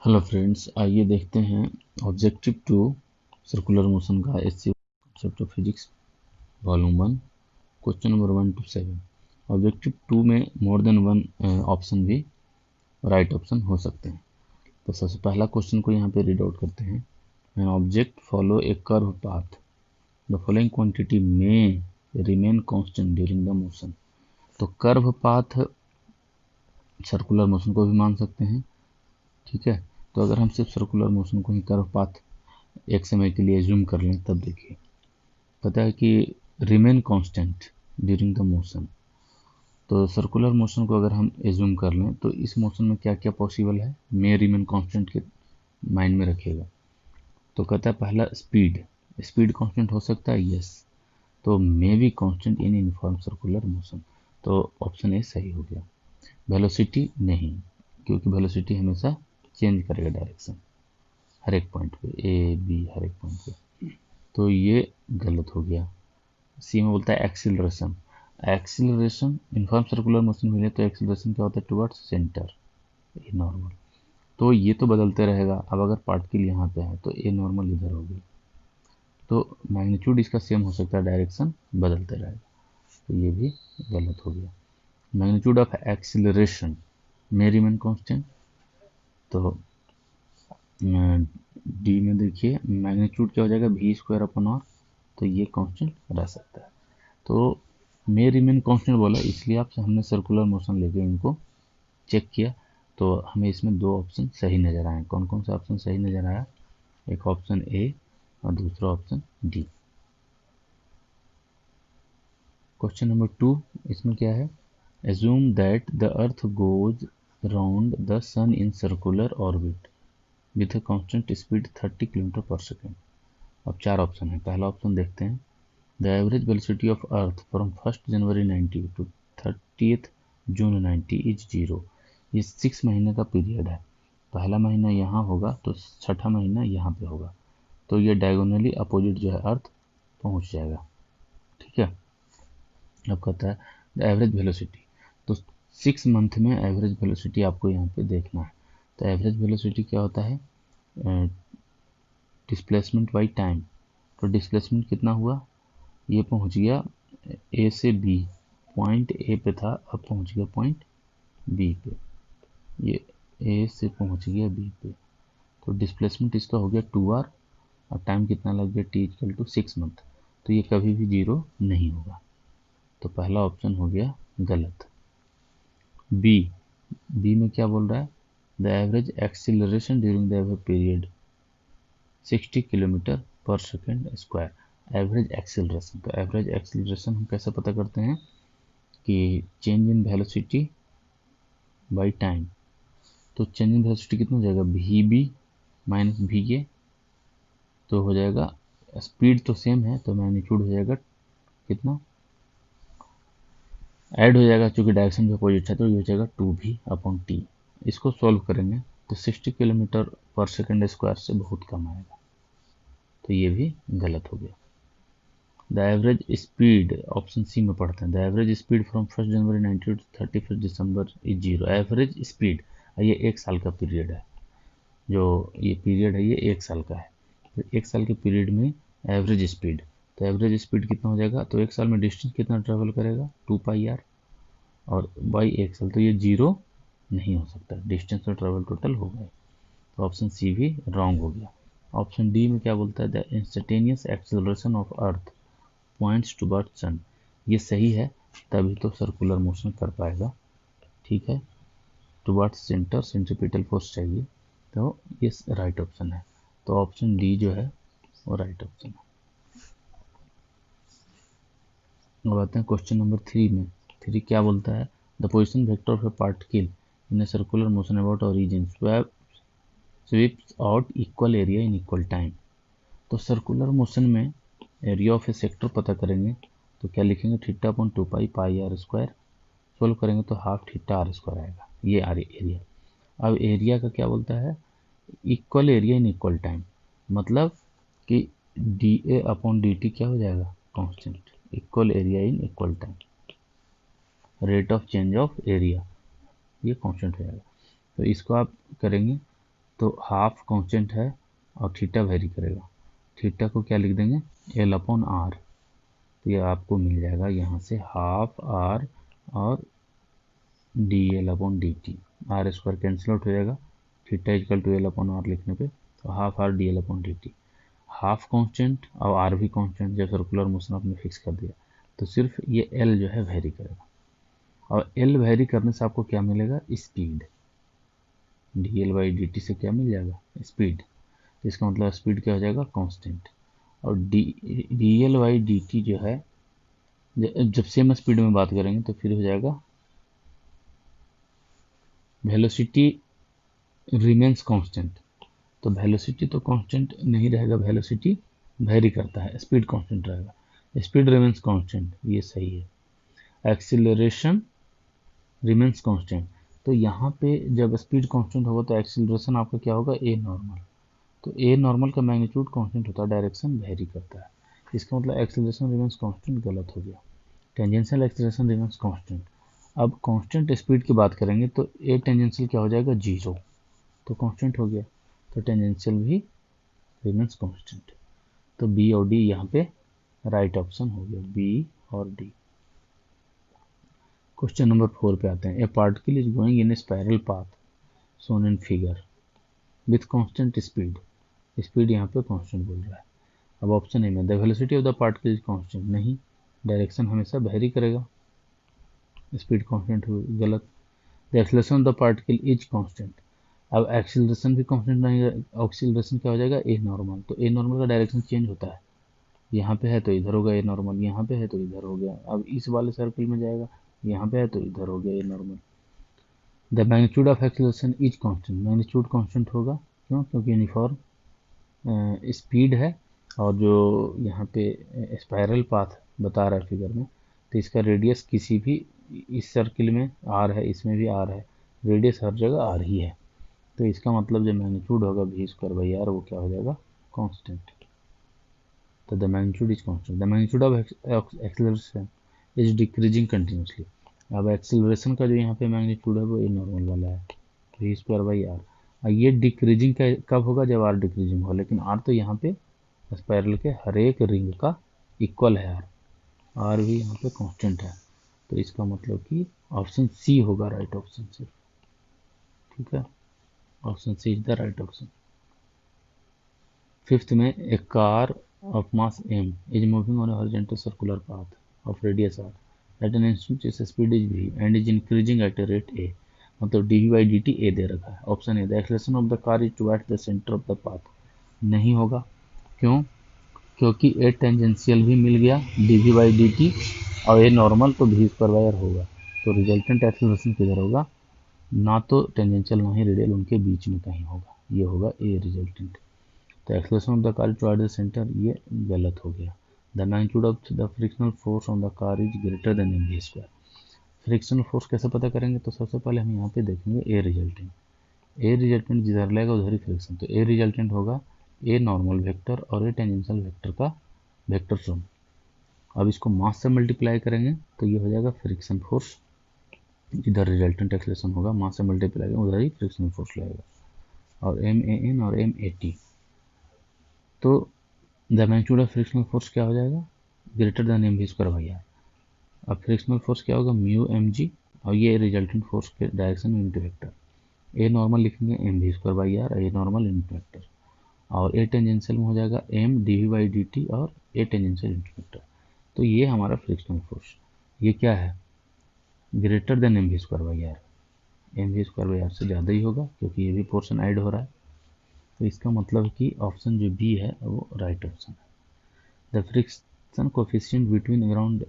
Hello friends, आइए देखते हैं ऑब्जेक्टिव 2 सर्कुलर मोशन का SC concept of physics volume 1 question number 1 to 7। Objective 2 में मोर देन वन ऑप्शन भी राइट ऑप्शन हो सकते हैं। तो सबसे पहला क्वेश्चन को यहाँ पे रीड आउट करते हैं। An object follow a curve path, the following quantity में remain constant during the motion. तो कर्व पाथ सर्कुलर मोशन को भी मान सकते हैं, ठीक है। तो अगर हम सिर्फ सर्कुलर मोशन को ही कर्व पाथ एक समय के लिए जूम कर लें, तब देखिए पता है कि remain constant during the motion. तो सर्कुलर मोशन को अगर हम एज्यूम कर लें तो इस मोशन में क्या क्या पॉसिबल है, मे रिमेन कांस्टेंट के माइंड में रखिएगा। तो कहता है पहला स्पीड, स्पीड कांस्टेंट हो सकता है, यस। तो may be constant in uniform circular motion, तो ऑप्शन ए सही हो गया। वेलोसिटी नहीं, क्योंकि वेलोसिटी हमेशा चेंज करेगा डायरेक्शन हर एक पॉइंट पे, ए बी हर एक पॉइंट पे, तो ये गलत हो गया। सी में बोलता है acceleration, acceleration uniform circular motion मिले तो एक्सीलरेशन क्या होता है, टुवर्ड्स सेंटर, ए नॉर्मल। तो ये तो बदलते रहेगा। अब अगर पार्टिकल यहाँ पे है तो ए नॉर्मल इधर हो गई, तो मैग्नीट्यूड इसका सेम हो सकता है, डायरेक्शन बदलते रहेगा, तो ये भी गलत हो गया। Magnitude of acceleration may remain constant, तो डी में देखिए मैग्नीट्यूड क्या हो जाएगा, वी स्क्वायर अपॉन आर, तो ये कांस्टेंट रह सकता है। तो मे रिमेन कांस्टेंट बोला, इसलिए आपसे हमने सर्कुलर मोशन लेके इनको चेक किया, तो हमें इसमें दो ऑप्शन सही नज़र आए। कौन कौन सा ऑप्शन सही नज़र आया, एक ऑप्शन ए और दूसरा ऑप्शन डी। क्वेश्चन नंबर 2, इसमें क्या है, assume that the earth goes round the sun in circular orbit with a constant speed 30 kilometre per second. अब चार ऑप्शन है। पहला ऑप्शन देखते हैं, the average velocity of earth from 1 January 90 to 30 June 90 is 0। ये 6 महीने का पीरियड है। पहला महीना यहाँ होगा तो छठा महीना यहाँ पे होगा, तो ये डायगोनली अपोजिट जो है अर्थ पहुँच जाएगा, ठीक है। अब कहता है द एवरेज वेलोसिटी, तो 6 मंथ में एवरेज वेलोसिटी आपको यहाँ पे देखना है। तो एवरेज वेलोसिटी क्या होता है, डिस्प्लेसमेंट बाई टाइम। तो डिस्प्लेसमेंट कितना हुआ, ये पहुंच गया ए से बी, पॉइंट ए पे था, अब पहुंच गया पॉइंट बी पे, ये ए से पहुंच गया बी पे, तो डिस्प्लेसमेंट इसका हो गया 2r, और टाइम कितना लग गया, टी इक्वल टू 6 मंथ, तो ये कभी भी जीरो नहीं होगा, तो पहला ऑप्शन हो गया गलत। बी, बी में क्या बोल रहा है, the average acceleration during the ever period 60 kilometre per second square. Average acceleration, तो एवरेज एक्सीलरेशन हम कैसे पता करते हैं कि change in velocity by time. तो चेंज इन वेलोसिटी कितना हो जाएगा, V B minus V A, तो हो जाएगा, स्पीड तो सेम है तो मैग्नीट्यूड हो जाएगा कितना, ऐड हो जाएगा, चूंकि डायरेक्शन भी अपोजिट है तो ये हो जाएगा 2v अपॉन टी। इसको सॉल्व करेंगे तो 60 किलोमीटर पर सेकेंड स्क्वायर से बहुत कम आएगा, तो ये भी गलत हो गया। The average speed, option C में पढ़ते हैं, the average speed from 1 January 90 to 31 December is 0। Average speed, ये एक साल का पीरियड है, जो ये पीरियड है ये एक साल का है, तो एक साल के पीरियड में एवरेज स्पीड, तो एवरेज स्पीड कितना हो जाएगा, तो एक साल में डिस्टेंस कितना ट्रेवल करेगा, 2πr, और बाई एक साल, तो ये जीरो नहीं हो सकता, डिस्टेंस और ट्रेवल टोटल हो गए, तो ऑप्शन सी भी रॉन्ग हो गया। ऑप्शन डी में क्या बोलता है, the instantaneous acceleration of earth points toward sun, ये सही है, तभी तो सर्कुलर मोशन कर पाएगा, ठीक है। टुवर्ड सेंटर, सेंट्रीपिटल फोर्स चाहिए, तो ये राइट ऑप्शन है, तो ऑप्शन डी जो है वो राइट ऑप्शन है। अब आते हैं क्वेश्चन नंबर 3 में। 3 क्या बोलता है, the position vector of a particle in a circular motion about origin sweeps out equal area in equal time. तो सर्कुलर मोशन में एरिया ऑफ ए सेक्टर पता करेंगे, तो क्या लिखेंगे, theta upon 2 pi R square, solve करेंगे तो half theta are square आएगा, ये एरिया। अब एरिया का क्या बोलता है, equal area in equal time, मतलब कि D A upon D T क्या हो जाएगा, constant, equal area in equal time, rate of change of area ये कांस्टेंट हो जाएगा। तो इसको आप करेंगे तो हाफ कांस्टेंट है और थीटा वेरी करेगा। थीटा को क्या लिख देंगे, L/R। तो ये आपको मिल जाएगा यहाँ से हाफ आर और dl/dt। Are square cancel out हो जाएगा, थीटा इक्वल टू L/R लिखने पे, तो half R dl/dt। Half constant और आर भी कांस्टेंट, जब सर्कुलर मोशन आपने फिक्स कर दिया तो सिर्फ ये एल जो है वेरी करेगा, और एल वेरी करने से आपको क्या मिलेगा, स्पीड। dl/dt से क्या मिल जाएगा, स्पीड। इसका मतलब स्पीड क्या हो जाएगा, कांस्टेंट। और dl/dt जो है, जब सेम स्पीड में बात करेंगे तो फिर हो जाएगा वेलोसिटी रिमेन्स कांस्टेंट। तो वेलोसिटी तो कांस्टेंट नहीं रहेगा, वेलोसिटी वेरी करता है, स्पीड कांस्टेंट रहेगा, स्पीड रिमेन्स कांस्टेंट, ये सही है। एक्सीलरेशन रिमेन्स कांस्टेंट, तो यहाँ पे जब स्पीड कांस्टेंट होगा तो एक्सीलरेशन आपका क्या होगा, ए नॉर्मल। तो ए नॉर्मल का मैग्नीट्यूड कांस्टेंट होता है, डायरेक्शन वेरी करता है। इसका मतलब एक्सीलरेशन रिमेन्स कांस्टेंट गलत हो गया। Tangential acceleration remains constant. अब कांस्टेंट स्पीड की बात करेंगे तो ए टेंजेंशियल क्या हो जाएगा, 0, तो कांस्टेंट हो गया। तो टेंजेंशियल भी रिमेन्स कांस्टेंट। तो बी और डी यहाँ पे राइट ऑप्शन हो गया, बी और डी। क्वेश्चन नंबर 4 पे आते हैं। ए particle is going in A spiral path shown in figure with constant speed. Speed यहाँ पे कांस्टेंट बोल रहा है। अब ऑप्शन ए में the velocity of the particle is constant, नहीं, डायरेक्शन हमेशा वेरी करेगा, स्पीड कांस्टेंट हो, गलत। The acceleration of the particle is constant, अब एक्सीलरेशन भी कांस्टेंट नहीं, एक्सीलरेशन क्या हो जाएगा, ए नॉर्मल। तो ए नॉर्मल का डायरेक्शन चेंज होता है, यहाँ पे है तो इधर होगा ए नॉर्मल, यहाँ पे है तो इधर हो गया। अब इस वाले सर्कल में जाएगा, यहाँ पे है तो इधर हो गया a normal. The magnitude of acceleration is constant, magnitude constant होगा, क्यों, क्योंकि यूनिफॉर्म स्पीड है, और जो यहाँ पे स्पाइरल पाथ बता रहा है फिगर में, तो इसका रेडियस किसी भी, इस सर्किल में आर है, इसमें भी आर है, रेडियस हर जगह आर ही है। तो इसका मतलब जो मैग्नीट्यूड होगा v²/r वो क्या हो जाएगा, कांस्टेंट। तो the magnitude is constant. The magnitude of acceleration is decreasing continuously. अब एक्सेलरेशन का जो यहाँ पे मैग्नीट्यूड है वो ए नॉर्मल वाला है, v²/r। और ये डिक्रीजिंग का कब होगा, जब आर डिक्रीजिंग हो, लेकिन आर तो यहाँ पे स्पाइरल के हर एक रिंग का इक्वल है, आर भी यहाँ पे कांस्टेंट है। तो इसका मतलब कि ऑप्शन सी होगा राइट ऑप्शन से, ठीक है, option C is the right option. Fifth में a car of mass m is moving on a horizontal circular path of radius r at an instant its speed is v and is increasing at a rate a। मतलब dv/dt a दे रखा है। Option A the acceleration of the car is towards the centre of the path, नहीं होगा, क्यों, क्योंकि ए tangential भी मिल गया dv/dt और ए नॉर्मल, तो v²/r होगा। तो रिजल्टेंट एक्सेलरेशन किधर होगा, ना तो टेंजेंशियल ना ही रेडियल, उनके बीच में कहीं होगा, ये होगा ए रिजल्टेंट। तो acceleration of the car towards the centre, ये गलत हो गया। The magnitude of the frictional force on the car is greater than mv²। Frictional force कैसे पता करेंगे, तो सबसे पहले हम यहाँ पे देखेंगे ए रिजल्टेंट। ए रिजल्टेंट जिधर लगेगा उधर ही फ्रिक्शन, तो ए रिजल्टेंट होगा ए नॉर्मल वेक्टर और ए टेंजेंशियल वेक्टर का वेक्टर सम। अब इसको मास से मल्टीप्लाई करेंगे तो ये हो जाएगा फ्रिक्शन फोर्स, जिधर रिजल्टेंट एक्सेलरेशन होगा मास से मल्टीप्लाई उधर ही फ्रिक्शनल फोर्स लगेगा, और MAN और MAT। तो the magnitude of frictional force क्या हो जाएगा, ग्रेटर देन mv²/r। अब फ्रिक्शनल फोर्स क्या होगा, μmg, और ये रिजल्टेंट फोर्स के डायरेक्शन में यूनिट वेक्टर, ए नॉर्मल लिखेंगे mv²/r, a normal unit vector, और ए टेंजेंशियल में हो जाएगा m dv/dt और ए टेंजेंशियल यूनिट वेक्टर। तो ये हमारा फ्रिक्शनल फोर्स, ये क्या है, ग्रेटर देन mv²/r, mv²/r से ज़्यादा ही होगा, क्योंकि ये भी पोर्शन ऐड हो रहा है। तो इसका मतलब कि ऑप्शन जो बी है वो राइट ऑप्शन है। The friction coefficient between ground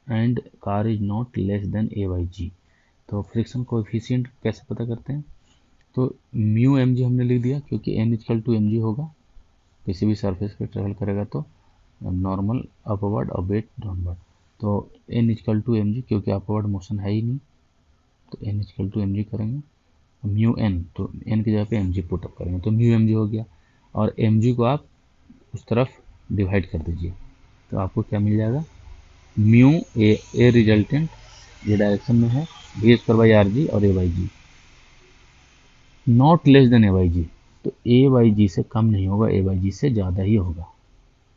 and car is not less then a/g। तो फ्रिक्शन कोफिशिएंट कैसे पता करते हैं, तो μmg हमने लिख दिया, क्योंकि n=mg होगा, किसी भी सरफेस पे ट्रेवल करेगा तो नॉर्मल अपवर्ड और वेट डाउनवर्ड, तो n=mg, क्योंकि अपवर्ड मोशन है ही नहीं, तो n=mg करेंगे। μn, तो n की जगह पे mg पुटअप करेंगे, तो μmg हो गया, और mg को आप उस तरफ डिवाइड कर दीजिए, तो आपको क्या मिल जाएगा, म्यू ए रिजल्टेंट, ये डायरेक्शन में है, v²/rg और a/g। Not less than a by g, तो ए बाई जी से कम नहीं होगा, ए बाई जी से ज़्यादा ही होगा।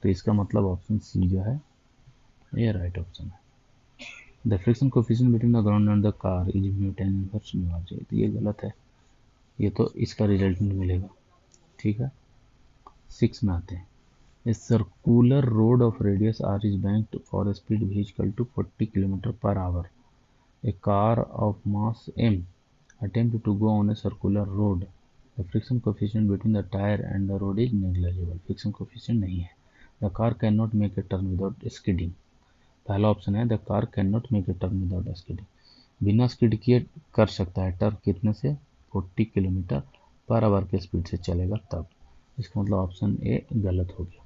तो इसका मतलब ऑप्शन सी जो है ये राइट ऑप्शन है। The friction coefficient between the ground and the car is mu tan inverse mu R J, तो ये गलत है, ये तो इसका रिजल्टेंट मिलेगा। ठीक है, 6 में आते हैं। A circular road of radius r is banked for a speed v equal to 40 km per hour. A car of mass m attempts to go on a circular road. The friction coefficient between the tire and the road is negligible. Friction coefficient नहीं है। The car cannot make a turn without skidding. पहला option है the car can not make a turn without skidding, बिना skid किए कर सकता है turn, कितने से 40 किलोमीटर पर आवर के स्पीड से चलेगा तब। इसका मतलब ऑप्शन ए गलत हो गया।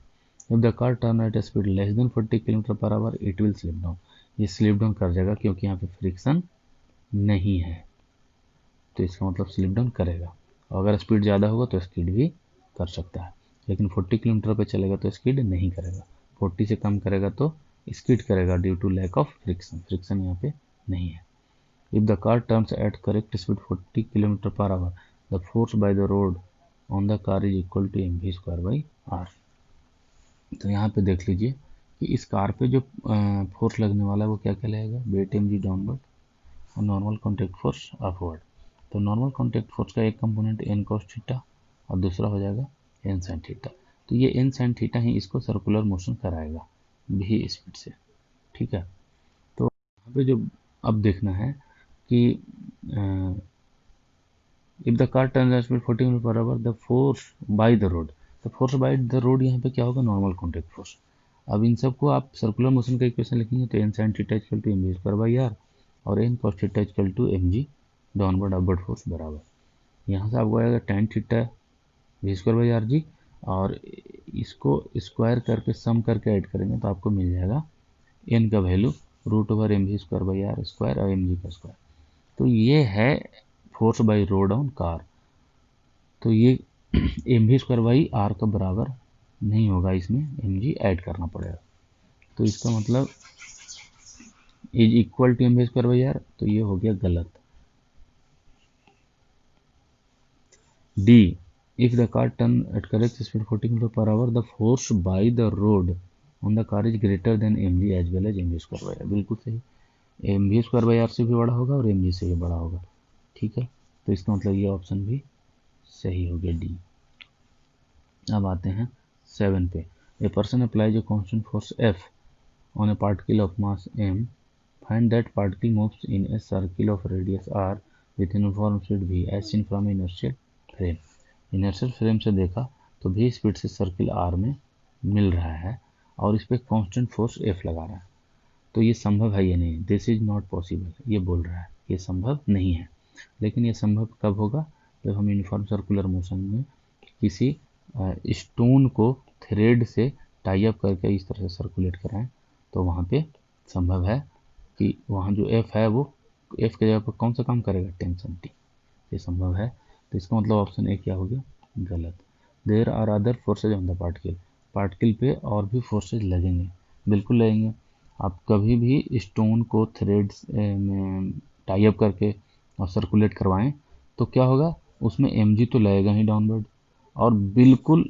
If the car turn at a speed less than 40 km per hour, it will slip down. ये स्लिप डाउन कर जाएगा क्योंकि यहाँ पे फ्रिक्शन नहीं है, तो इसका मतलब स्लिप डाउन करेगा। और अगर स्पीड ज़्यादा होगा तो स्किड भी कर सकता है, लेकिन 40 किलोमीटर पे चलेगा तो स्किड नहीं करेगा। 40 से कम करेगा तो स्किड करेगा due to lack of friction, friction यहाँ पे नहीं है। If the car turns at correct speed 40 km per hour, the force by the road on the car is equal to mv square by r. तो यहाँ पे देख लीजिए कि इस कार पे जो फोर्स लगने वाला है वो क्या कहलाएगा, वेट एम जी डाउनवर्ड और नॉर्मल कॉन्टैक्ट फोर्स अपवर्ड। तो नॉर्मल कॉन्टैक्ट फोर्स का एक कंपोनेंट एन कॉस थीटा और दूसरा हो जाएगा एन साइन थीटा। तो ये एन साइन थीटा ही इसको सर्कुलर मोशन कराएगा भी स्पीड से। ठीक है, तो यहाँ पे जो अब देखना है कि if the car turn at speed 40 km per hour the force by the road, तो फोर्स बाय द रोड यहाँ पे क्या होगा, नॉर्मल कॉन्टैक्ट फोर्स। अब इन सबको आप सर्कुलर मोशन का इक्वेशन लिखेंगे तो N sine theta equal to M G square by r और N cos theta equal to M g downward upward force बराबर। यहाँ से आपको आएगा tan theta v square by r g, और इसको स्क्वायर करके सम करके ऐड करेंगे तो आपको मिल जाएगा एन का value root over M ji square by R square और एम जी का स्क्वायर। तो ये है force by road on car. तो ये M we square by R का बराबर नहीं होगा, इसमें एम जी ऐड करना पड़ेगा। तो इसका मतलब is equal to M we square by R, तो ये हो गया गलत। D, if the car turn at correct speed 40 km per hour the force by the road on the car is greater than mg as well as mv square by r, बिल्कुल सही, mv square by are से भी बड़ा होगा और mg से भी बड़ा होगा। ठीक है, तो इसका मतलब ये ऑप्शन भी सही हो गया डी। अब आते हैं 7 पे। A person applies a constant force F on a particle of mass m, find that particle moves in a circle of radius r with uniform speed v as seen from inertial frame। Inertial frame से देखा तो भी speed से circle are में मिल रहा है और इस पर कांस्टेंट फोर्स एफ लगा रहा है, तो ये संभव है या नहीं, दिस इज नॉट पॉसिबल, ये बोल रहा है ये संभव नहीं है। लेकिन ये संभव कब होगा, जब हम यूनिफॉर्म सर्कुलर मोशन में किसी स्टोन को थ्रेड से टाई अप करके इस तरह से सर्कुलेट कराएं, तो वहाँ पे संभव है कि वहाँ जो एफ है वो एफ के जगह पर कौन सा काम करेगा, टेंशन टी, ये संभव है। तो इसका मतलब ऑप्शन ए क्या हो गया, गलत। There are other forces on the particle, particle पे और भी फोर्सेज लगेंगे, बिल्कुल लगेंगे। आप कभी भी स्टोन को थ्रेड्स में टाई अप करके और सर्कुलेट करवाएं तो क्या होगा, उसमें एम तो लगेगा ही डाउनवर्ड, और बिल्कुल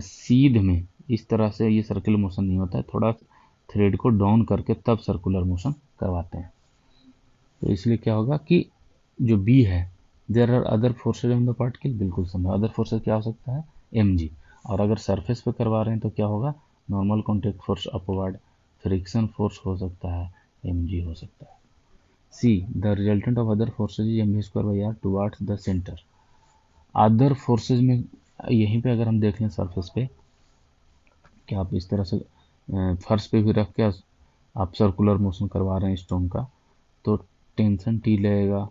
सीध में इस तरह से ये सर्कुलर मोशन नहीं होता है, थोड़ा थ्रेड को डाउन करके तब सर्कुलर मोशन करवाते हैं। तो इसलिए क्या होगा कि जो बी है, there are other forces on the particle, बिल्कुल संभव। अदर फोर्सेज क्या हो सकता है, एम जी, और अगर सरफेस पे करवा रहे हैं तो क्या होगा, normal contact force upward, friction force हो सकता है, एम जी हो सकता है। See, the resultant of other forces is m we square by r towards the centre. Other forces में यहीं पे अगर हम देख लें सरफेस पे, कि आप इस तरह से फर्श पे भी रख के आप सर्कुलर मोशन करवा रहे हैं स्टोन का, तो टेंशन टी लगेगा,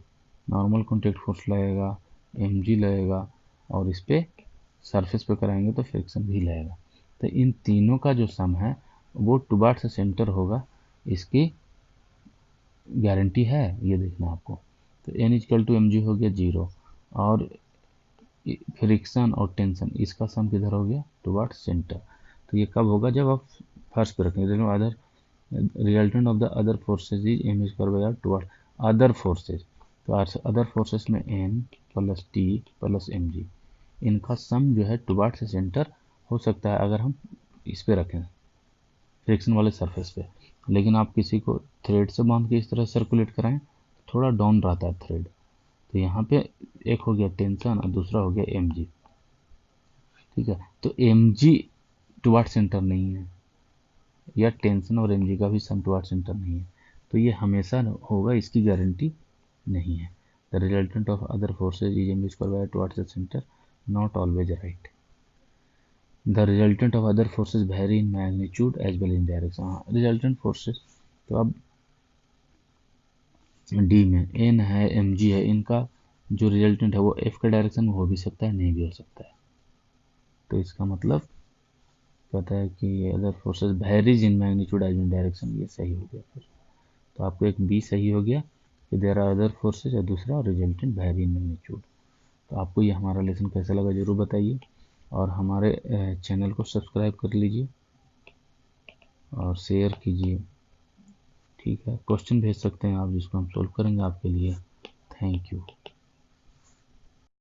नॉर्मल कॉन्टैक्ट फोर्स लगेगा, एम जी लगेगा, और इस पर सरफेस पे कराएंगे तो फ्रिक्शन भी लगेगा। तो इन तीनों का जो सम है वो टुवार्ड से सेंटर होगा, इसकी गारंटी है, ये देखना आपको। तो N equal to M G हो गया 0, और फ्रिक्शन और टेंशन इसका सम किधर हो गया, टुवार्ड सेंटर। तो ये कब होगा, जब आप फर्स्ट पे रखेंगे। Other resultant of the other forces is M square by R toward other forces, तो अदर फोर्सेस में N plus T plus M G, इनका सम जो है टुवार्ड्स द सेंटर हो सकता है अगर हम इस पे रखें फ्रिक्शन वाले सरफेस पे। लेकिन आप किसी को थ्रेड से बांध के इस तरह सर्कुलेट कराएं तो थोड़ा डाउन रहता है थ्रेड। तो यहाँ पे एक हो गया टेंशन और दूसरा हो गया एम जी। ठीक है, तो एम जी टुवार्ड सेंटर नहीं है, या टेंशन और एम जी का भी सम टुवार्ड सेंटर नहीं है, तो ये हमेशा होगा, इसकी गारंटी नहीं है। The resultant of other forces is M square by towards the centre, not always right. The resultant of other forces vary in magnitude as well in direction. हाँ, रिजल्टेंट फोर्सेज तो अब डी में N है m जी है, इनका जो resultant है वो एफ के डायरेक्शन में हो भी सकता है, नहीं भी हो सकता है। तो इसका मतलब कहता है कि other forces varies in magnitude as in direction, ये सही हो गया फिर। तो आपको एक बी सही हो गया कि देयर आर अदर फोर्सेज, और दूसरा रिजल्टेंट वेरी इन मैग्नीट्यूड। तो आपको ये हमारा लेसन कैसा लगा ज़रूर बताइए, और हमारे चैनल को सब्सक्राइब कर लीजिए और शेयर कीजिए। ठीक है, क्वेश्चन भेज सकते हैं आप जिसको हम सोल्व करेंगे आपके लिए। Thank you.